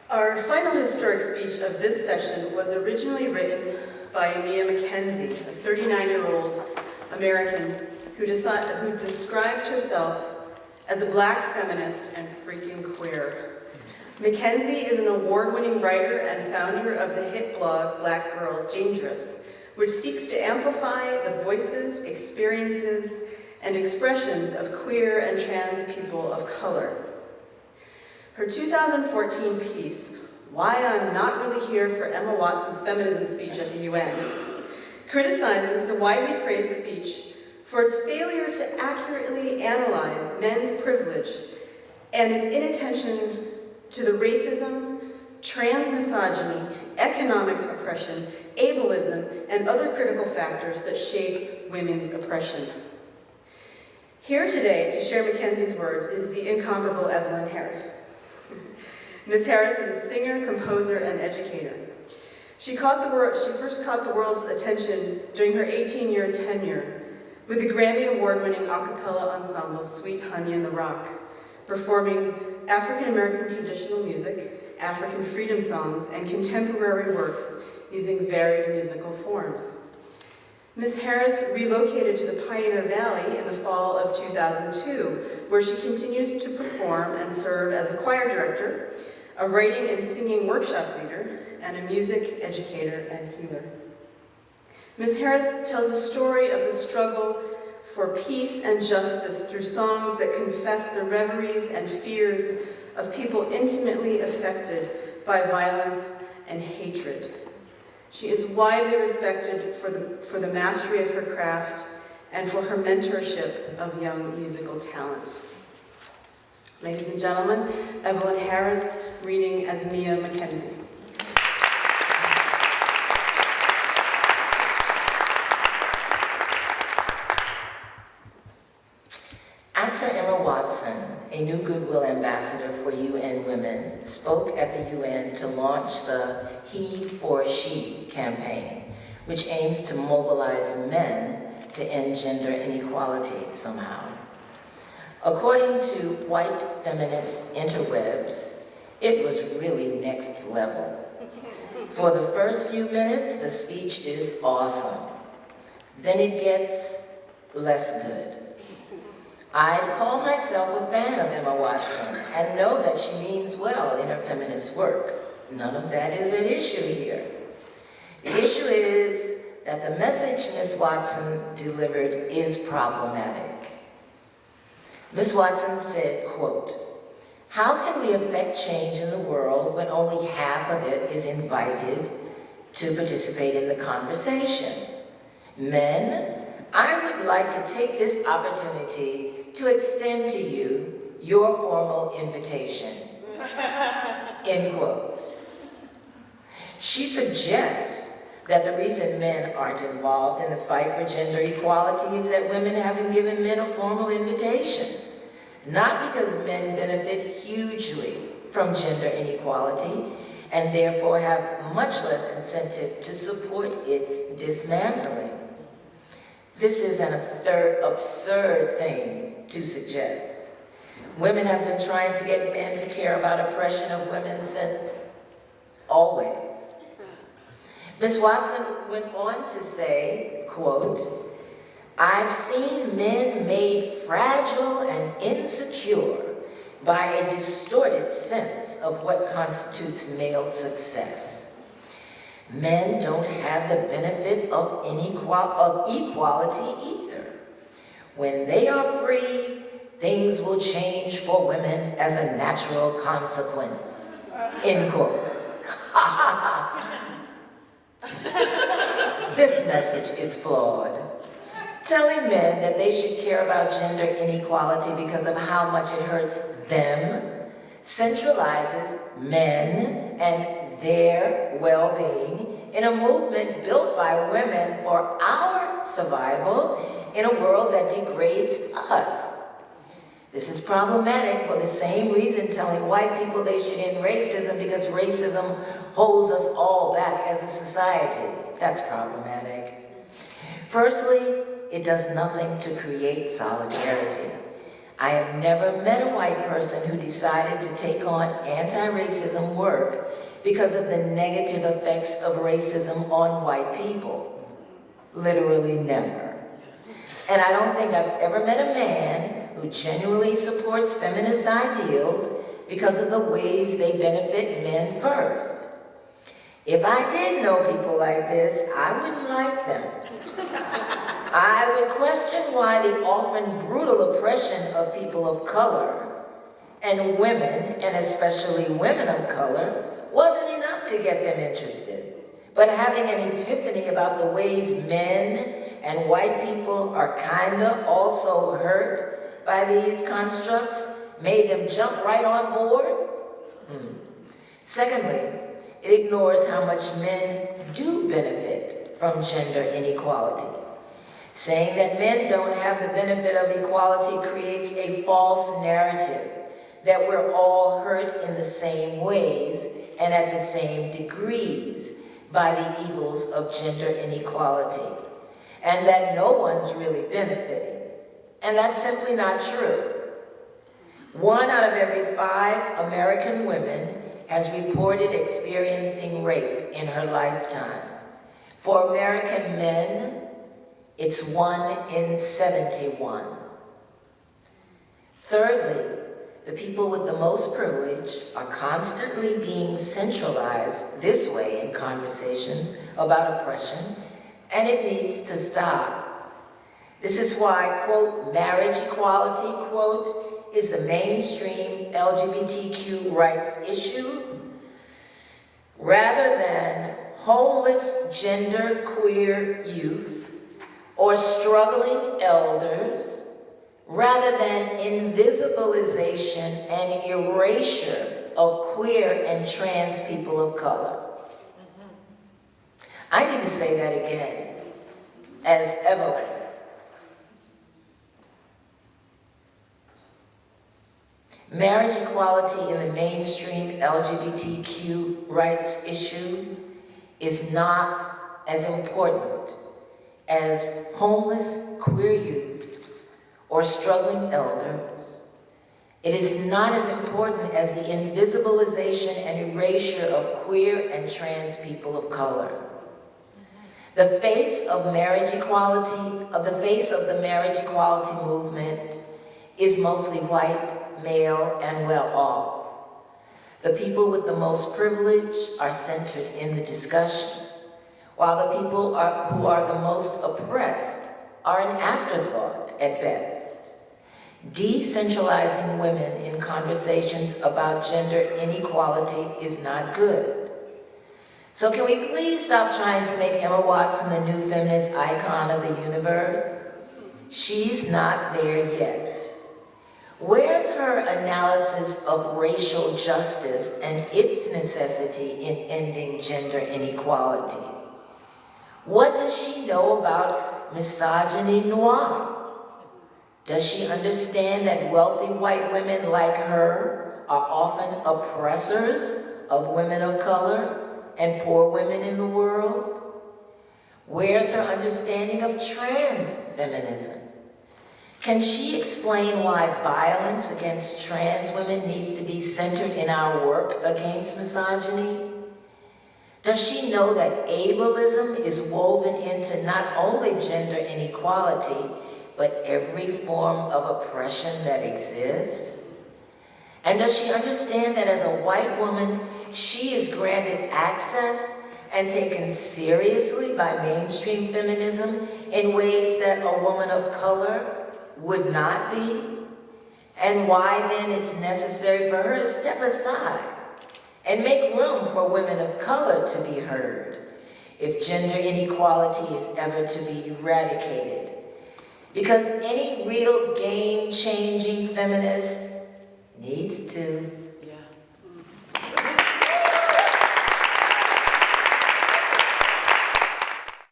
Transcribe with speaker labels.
Speaker 1: Our final historic speech of this session was originally written by Mia McKenzie, a 39-year-old American who describes herself as a black feminist and freaking queer. McKenzie is an award-winning writer and founder of the hit blog Black Girl Dangerous, which seeks to amplify the voices, experiences, and expressions of queer and trans people of color. Her 2014 piece, Why I'm Not Really Here for Emma Watson's Feminism speech at the UN, criticizes the widely praised speech for its failure to accurately analyze men's privilege and its inattention to the racism, transmisogyny, economic oppression, ableism, and other critical factors that shape women's oppression. Here today to share Mackenzie's words is the incomparable Evelyn Harris. Ms. Harris is a singer, composer, and educator. She first caught the world's attention during her 18-year tenure with the Grammy Award-winning a cappella ensemble Sweet Honey in the Rock, performing African-American traditional music, African freedom songs, and contemporary works using varied musical forms. Ms. Harris relocated to the Pioneer Valley in the fall of 2002, where she continues to perform and serve as a choir director, a writing and singing workshop leader, and a music educator and healer. Ms. Harris tells a story of the struggle for peace and justice through songs that confess the reveries and fears of people intimately affected by violence and hatred. She is widely respected for the mastery of her craft and for her mentorship of young musical talent. Ladies and gentlemen, Evelyn Harris, reading as Mia McKenzie.
Speaker 2: Actor Emma Watson, a new Goodwill ambassador for UN Women, spoke at the UN to launch the He for She campaign, which aims to mobilize men to end gender inequality somehow. According to white feminist interwebs, it was really next level. For the first few minutes, the speech is awesome. Then it gets less good. I'd call myself a fan of Emma Watson and know that she means well in her feminist work. None of that is an issue here. The issue is that the message Ms. Watson delivered is problematic. Ms. Watson said, quote, "How can we affect change in the world when only half of it is invited to participate in the conversation? Men, I would like to take this opportunity to extend to you your formal invitation." End quote. She suggests that the reason men aren't involved in the fight for gender equality is that women haven't given men a formal invitation. Not because men benefit hugely from gender inequality and therefore have much less incentive to support its dismantling. This is an absurd thing to suggest. Women have been trying to get men to care about oppression of women since always. Ms. Watson went on to say, quote, "I've seen men made fragile and insecure by a distorted sense of what constitutes male success. Men don't have the benefit of equality either. When they are free, things will change for women as a natural consequence." End quote. This message is flawed. Telling men that they should care about gender inequality because of how much it hurts them centralizes men and their well-being in a movement built by women for our survival in a world that degrades us. This is problematic for the same reason telling white people they should end racism because racism holds us all back as a society. That's problematic. Firstly, it does nothing to create solidarity. I have never met a white person who decided to take on anti-racism work because of the negative effects of racism on white people. Literally never. And I don't think I've ever met a man who genuinely supports feminist ideals because of the ways they benefit men first. If I did know people like this, I wouldn't like them. I would question why the often brutal oppression of people of color and women, and especially women of color, wasn't enough to get them interested. But having an epiphany about the ways men and white people are kinda also hurt by these constructs made them jump right on board. Secondly, it ignores how much men do benefit from gender inequality. Saying that men don't have the benefit of equality creates a false narrative that we're all hurt in the same ways and at the same degrees by the evils of gender inequality, and that no one's really benefiting. And that's simply not true. 1 out of every 5 American women has reported experiencing rape in her lifetime. For American men, it's 1 in 71. Thirdly, the people with the most privilege are constantly being centralized this way in conversations about oppression, and it needs to stop. This is why, quote, marriage equality, quote, is the mainstream LGBTQ rights issue, rather than homeless genderqueer youth or struggling elders, rather than invisibilization and erasure of queer and trans people of color. I need to say that again, as Evelyn. Marriage equality in the mainstream LGBTQ rights issue is not as important as homeless queer youth or struggling elders. It is not as important as the invisibilization and erasure of queer and trans people of color. The face of marriage equality, the face of the marriage equality movement is mostly white, male, and well-off. The people with the most privilege are centered in the discussion, while the people who are the most oppressed are an afterthought at best. Decentralizing women in conversations about gender inequality is not good. So can we please stop trying to make Emma Watson the new feminist icon of the universe? She's not there yet. Where's her analysis of racial justice and its necessity in ending gender inequality? What does she know about misogyny noir? Does she understand that wealthy white women like her are often oppressors of women of color and poor women in the world? Where's her understanding of trans feminism? Can she explain why violence against trans women needs to be centered in our work against misogyny? Does she know that ableism is woven into not only gender inequality, but every form of oppression that exists? And does she understand that as a white woman, she is granted access and taken seriously by mainstream feminism in ways that a woman of color would not be? And why then it's necessary for her to step aside and make room for women of color to be heard if gender inequality is ever to be eradicated? Because any real game-changing feminist needs to